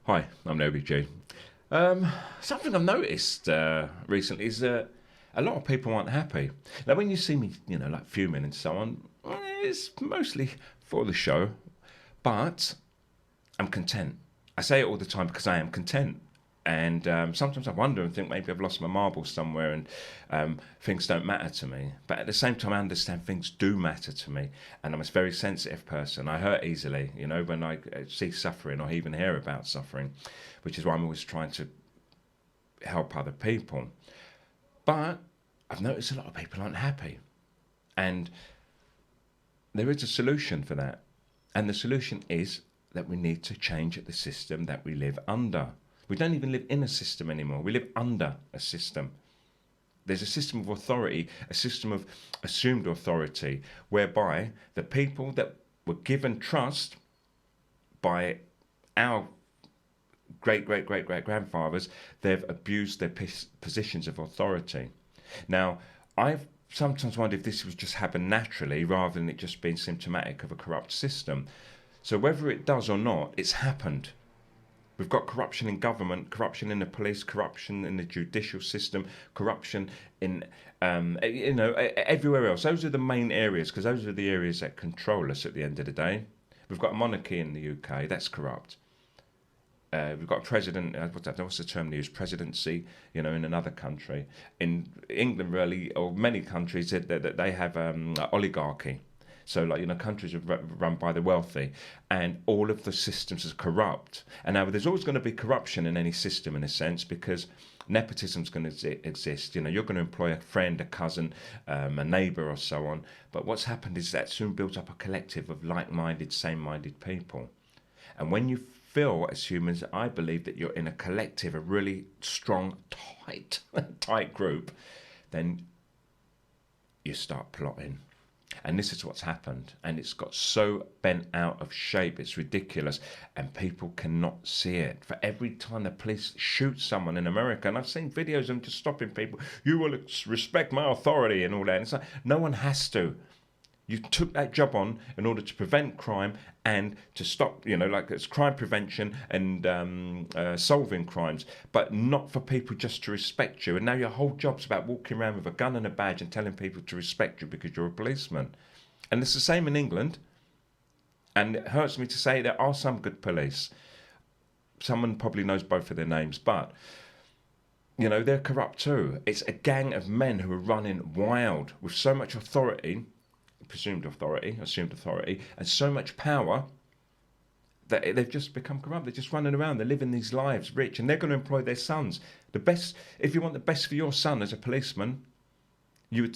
Hi, I'm OBG. Something I've noticed recently is that a lot of people aren't happy. Now, when you see me, like fuming and so on, it's mostly for the show, but I'm content. I say it all the time because I am content. And sometimes I wonder and think maybe I've lost my marbles somewhere and things don't matter to me. But at the same time, I understand things do matter to me. And I'm a very sensitive person. I hurt easily, when I see suffering or even hear about suffering, which is why I'm always trying to help other people. But I've noticed a lot of people aren't happy. And there is a solution for that. And the solution is that we need to change the system that we live under. We don't even live in a system anymore. We live under a system. There's a system of authority, a system of assumed authority, whereby the people that were given trust by our great grandfathers, they've abused their positions of authority. Now, I've sometimes wondered if this would just happen naturally rather than it just being symptomatic of a corrupt system. So whether it does or not, it's happened. We've got corruption in government, corruption in the police, corruption in the judicial system, corruption in, everywhere else. Those are the main areas because those are the areas that control us at the end of the day. We've got a monarchy in the UK, that's corrupt. We've got a president, what's the term they use, presidency, in another country. In England, really, or many countries, they have oligarchy. So, countries are run by the wealthy, and all of the systems are corrupt. And now there's always going to be corruption in any system, in a sense, because nepotism's going to exist. You're going to employ a friend, a cousin, a neighbour, or so on. But what's happened is that soon builds up a collective of like-minded, same-minded people. And when you feel, as humans, I believe that you're in a collective, a really strong, tight group, then you start plotting. And this is what's happened. And it's got so bent out of shape, it's ridiculous. And people cannot see it. For every time the police shoot someone in America, and I've seen videos of them just stopping people, you will respect my authority and all that. And it's like, no one has to. You took that job on in order to prevent crime and to stop, it's crime prevention and solving crimes, but not for people just to respect you. And now your whole job's about walking around with a gun and a badge and telling people to respect you because you're a policeman. And it's the same in England. And it hurts me to say there are some good police. Someone probably knows both of their names, but they're corrupt too. It's a gang of men who are running wild with so much authority, assumed authority, and so much power that they've just become corrupt. They're just running around. They're living these lives rich, and they're going to employ their sons. The best, if you want the best for your son as a policeman, you're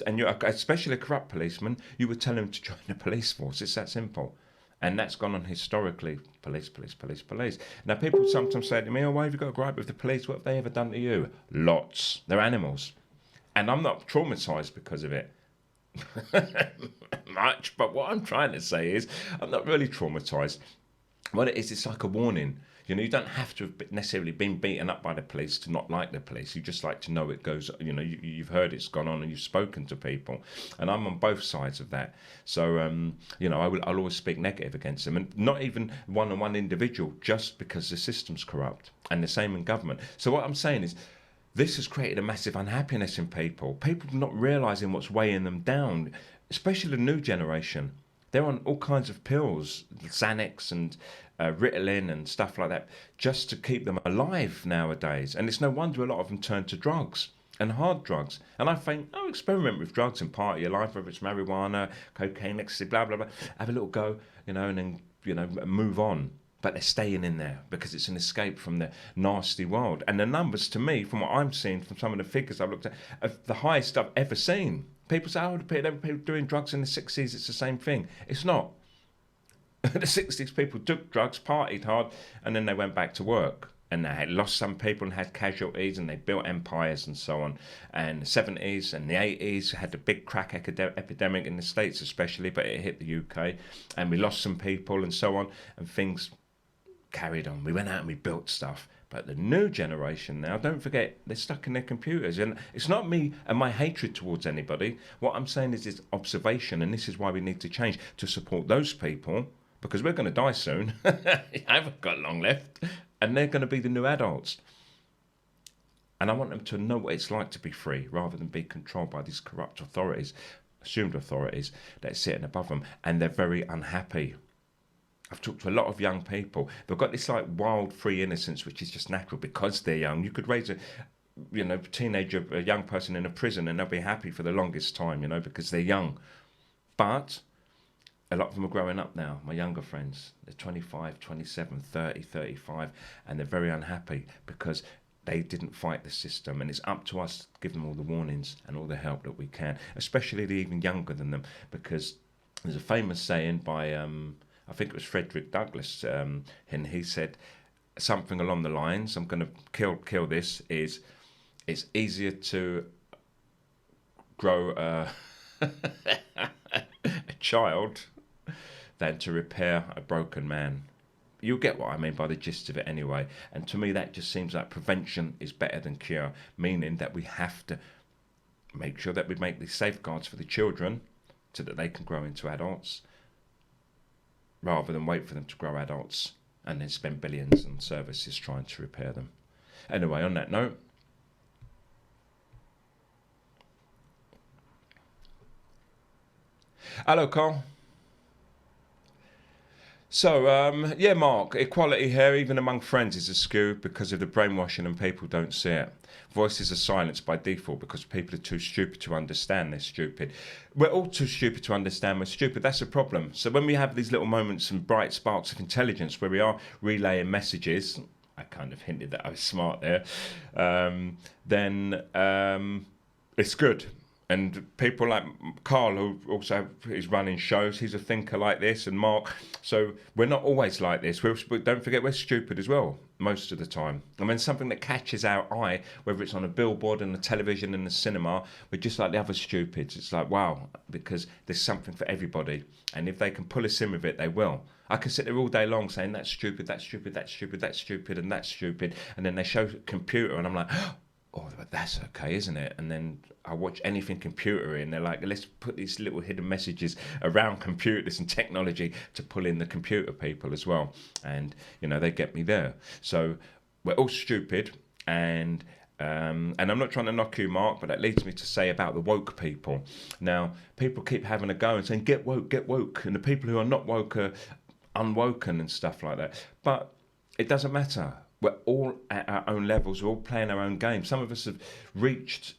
especially a corrupt policeman, you would tell him to join the police force. It's that simple. And that's gone on historically. Police. Now, people sometimes say to me, why have you got a gripe with the police? What have they ever done to you? Lots. They're animals. And I'm not traumatised because of it. Much, but what I'm trying to say is I'm not really traumatized. What it is, it's like a warning. You don't have to have necessarily been beaten up by the police to not like the police. You just like to know it goes, you've heard it's gone on and you've spoken to people. And I'm on both sides of that. So, I'll always speak negative against them. And not even one-on-one individual, just because the system's corrupt. And the same in government. So what I'm saying is, this has created a massive unhappiness in people. People not realising what's weighing them down, especially the new generation. They're on all kinds of pills, Xanax and Ritalin and stuff like that, just to keep them alive nowadays. And it's no wonder a lot of them turn to drugs and hard drugs. And I think, experiment with drugs and part of your life, whether it's marijuana, cocaine, ecstasy, blah, blah, blah. Have a little go, and then, move on. But they're staying in there because it's an escape from the nasty world. And the numbers, to me, from what I'm seeing, from some of the figures I've looked at, are the highest I've ever seen. People say, they were people doing drugs in the 60s, it's the same thing. It's not. The 60s, people took drugs, partied hard, and then they went back to work. And they had lost some people and had casualties, and they built empires and so on. And the 70s and the 80s had the big crack epidemic in the States especially, but it hit the UK. And we lost some people and so on, and things carried on. We went out and we built stuff. But the new generation now, don't forget, they're stuck in their computers. And it's not me and my hatred towards anybody. What I'm saying is it's observation, and this is why we need to change, to support those people, because we're going to die soon. I haven't got long left. and they're going to be the new adults. And I want them to know what it's like to be free rather than be controlled by these corrupt authorities, assumed authorities that are sitting above them, and they're very unhappy. I've talked to a lot of young people. They've got this like wild, free innocence, which is just natural because they're young. You could raise a teenager, a young person in a prison, and they'll be happy for the longest time, because they're young. But a lot of them are growing up now. My younger friends, they're 25, 27, 30, 35, and they're very unhappy because they didn't fight the system, and it's up to us to give them all the warnings and all the help that we can, especially the even younger than them, because there's a famous saying by, I think it was Frederick Douglass, and he said something along the lines, I'm going to kill this, is it's easier to grow a child than to repair a broken man. You'll get what I mean by the gist of it anyway. And to me, that just seems like prevention is better than cure, meaning that we have to make sure that we make these safeguards for the children so that they can grow into adults, rather than wait for them to grow adults and then spend billions on services trying to repair them. Anyway, on that note, hello, Carl. So, Mark, equality here, even among friends, is askew because of the brainwashing and people don't see it. Voices are silenced by default because people are too stupid to understand they're stupid. We're all too stupid to understand we're stupid. That's a problem. So when we have these little moments and bright sparks of intelligence where we are relaying messages, I kind of hinted that I was smart there, then it's good. And people like Carl, who also is running shows, he's a thinker like this, and Mark. So we're not always like this. But don't forget, we're stupid as well, most of the time. I mean, something that catches our eye, whether it's on a billboard, in the television, in the cinema, we're just like the other stupids. It's like, wow, because there's something for everybody. And if they can pull us in with it, they will. I can sit there all day long saying, that's stupid, that's stupid, that's stupid, that's stupid, and that's stupid. And then they show a computer, and I'm like, oh, but that's okay, isn't it? And then I watch anything computery, and they're like, let's put these little hidden messages around computers and technology to pull in the computer people as well. And, they get me there. So we're all stupid, and I'm not trying to knock you, Mark, but that leads me to say about the woke people. Now, people keep having a go and saying, get woke. And the people who are not woke are unwoken and stuff like that. But it doesn't matter. We're all at our own levels. We're all playing our own game. Some of us have reached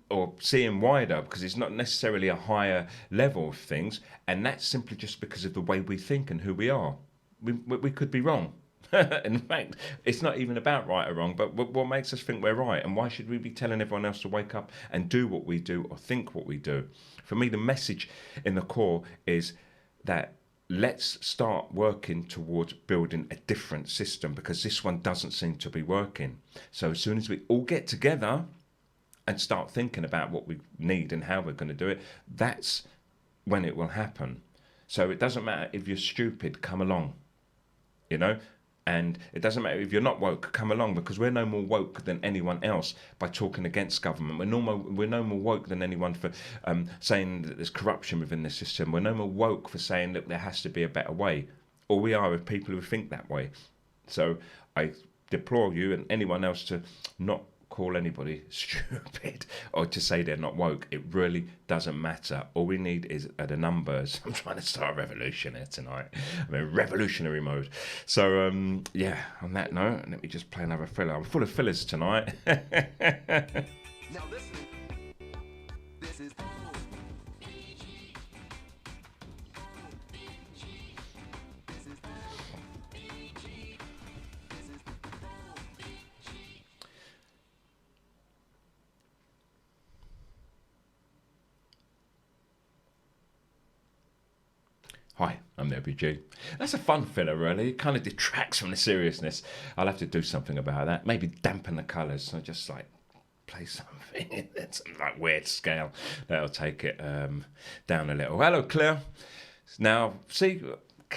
or seeing wider because it's not necessarily a higher level of things, and that's simply just because of the way we think and who we are. We could be wrong. In fact, it's not even about right or wrong, but what makes us think we're right, and why should we be telling everyone else to wake up and do what we do or think what we do? For me, the message in the core is that let's start working towards building a different system, because this one doesn't seem to be working. So as soon as we all get together and start thinking about what we need and how we're going to do it, that's when it will happen. So it doesn't matter if you're stupid, come along, and it doesn't matter if you're not woke, come along, because we're no more woke than anyone else by talking against government. We're no more woke than anyone for saying that there's corruption within the system. We're no more woke for saying that there has to be a better way. All we are people who think that way. So I deplore you and anyone else to not call anybody stupid or to say they're not woke. It really doesn't matter. All we need are the numbers. I'm trying to start a revolution here tonight. I'm in revolutionary mode. So on that note, let me just play another filler. I'm full of fillers tonight. Now listen, this is OBG. This is OBG. This is OBG. Hi, I'm the OBG. That's a fun filler, really. It kind of detracts from the seriousness. I'll have to do something about that. Maybe dampen the colours. So just play something in some weird scale that'll take it down a little. Hello, Claire. Now, see,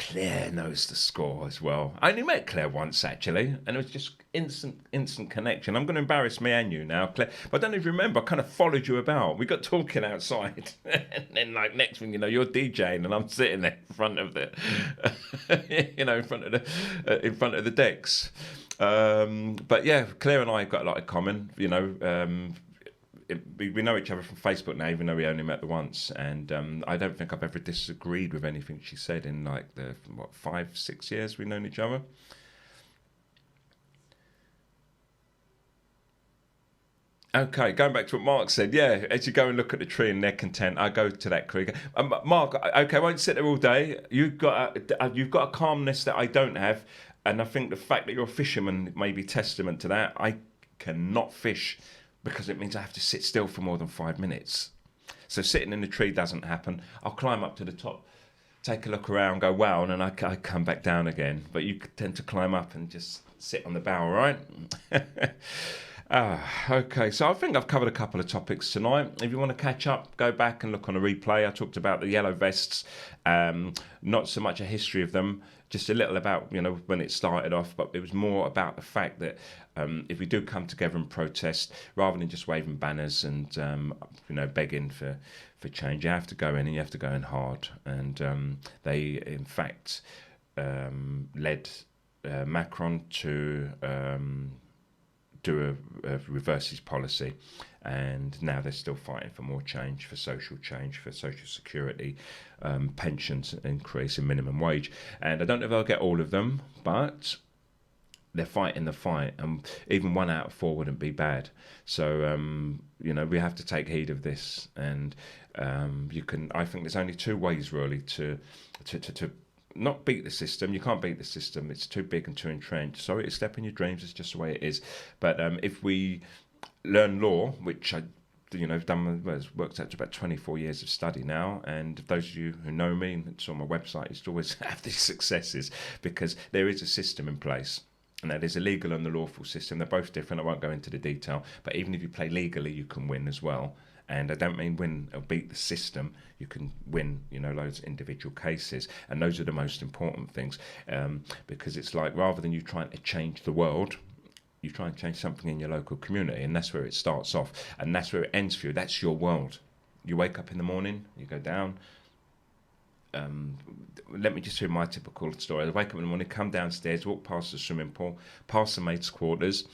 Claire knows the score as well. I only met Claire once actually, and it was just instant connection. I'm going to embarrass me and you now, Claire. But I don't know if you remember. I kind of followed you about. We got talking outside, and then like next thing you know, you're DJing, and I'm sitting there in front of the, in front of the decks. But yeah, Claire and I have got a lot in common. We know each other from Facebook now, even though we only met the once. And I don't think I've ever disagreed with anything she said in like the 5-6 years we've known each other. Okay, going back to what Mark said, yeah, as you go and look at the tree and they're content, I go to that tree. Mark, okay, I won't sit there all day. You've got a calmness that I don't have, and I think the fact that you're a fisherman may be testament to that. I cannot fish because it means I have to sit still for more than 5 minutes. So sitting in the tree doesn't happen. I'll climb up to the top, take a look around, go wow, and then I come back down again. But you tend to climb up and just sit on the bough, right? Okay, so I think I've covered a couple of topics tonight. If you want to catch up, go back and look on a replay. I talked about the yellow vests, not so much a history of them, just a little about, when it started off, but it was more about the fact that if we do come together and protest, rather than just waving banners and, begging for change, you have to go in and you have to go in hard. And they, in fact, led Macron to do a reverse his policy, and now they're still fighting for more change, for social security, pensions increase in minimum wage. And I don't know if I'll get all of them, but they're fighting the fight, and even 1 out of 4 wouldn't be bad. So we have to take heed of this, and I think there's only 2 ways really to not beat the system. You can't beat the system. It's too big and too entrenched. Sorry to step in your dreams. It's just the way it is. But if we learn law, which I, worked out to about 24 years of study now, and those of you who know me, and it's on my website, used to always have these successes because there is a system in place. And that is a legal and the lawful system. They're both different. I won't go into the detail. But even if you play legally, you can win as well. And I don't mean win or beat the system. You can win, loads of individual cases. And those are the most important things. Because it's like, rather than you trying to change the world, you try and change something in your local community. And that's where it starts off. And that's where it ends for you. That's your world. You wake up in the morning, you go down. Let me just hear my typical story. I wake up in the morning, come downstairs, walk past the swimming pool, past the maid's quarters,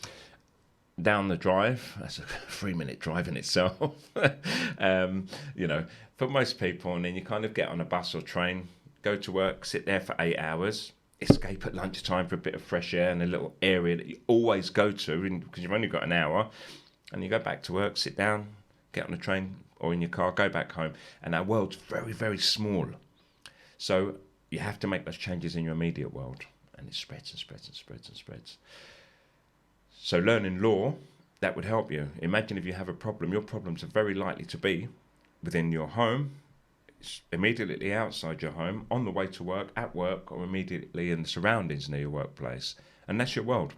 down the drive. That's a 3-minute drive in itself. For most people, and then you kind of get on a bus or train, go to work, sit there for 8 hours, escape at lunchtime for a bit of fresh air in a little area that you always go to because you've only got an hour, and you go back to work, sit down, get on the train or in your car, go back home, and our world's very, very small. So you have to make those changes in your immediate world, and it spreads and spreads and spreads and spreads. So learning law, that would help you. Imagine if you have a problem, your problems are very likely to be within your home, immediately outside your home, on the way to work, at work, or immediately in the surroundings near your workplace. And that's your world.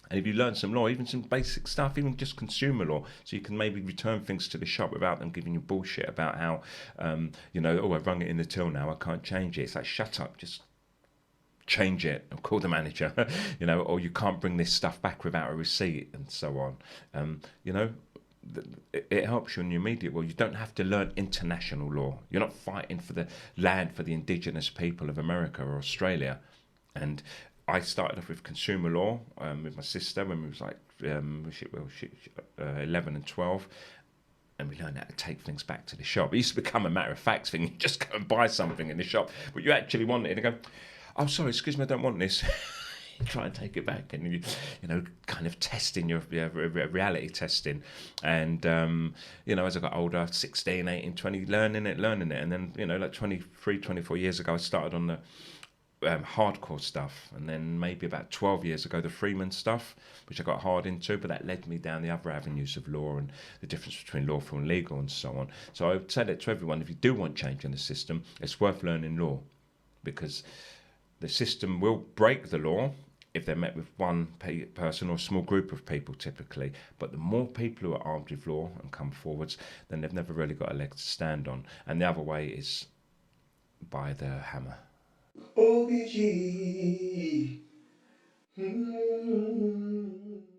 And if you learn some law, even some basic stuff, even just consumer law, so you can maybe return things to the shop without them giving you bullshit about how, I've rung it in the till now, I can't change it. It's like, shut up, just change it, or call the manager, or you can't bring this stuff back without a receipt, and so on. It helps you in your immediate world. You don't have to learn international law. You're not fighting for the land for the indigenous people of America or Australia. And I started off with consumer law with my sister when we was like 11 and 12, and we learned how to take things back to the shop. It used to become a matter of fact thing. You just go and buy something in the shop, but you actually want it, and go, "Oh, sorry, excuse me, I don't want this." Try and take it back, and you kind of testing your reality testing. And as I got older, 16, 18, 20, learning it, and then like 23, 24 years ago, I started on the hardcore stuff, and then maybe about 12 years ago the Freeman stuff, which I got hard into, but that led me down the other avenues of law and the difference between lawful and legal and so on. So I would say that to everyone, if you do want change in the system, it's worth learning law, because the system will break the law if they're met with one person or a small group of people typically, but the more people who are armed with law and come forwards, then they've never really got a leg to stand on. And the other way is by the hammer. OBG. Mm.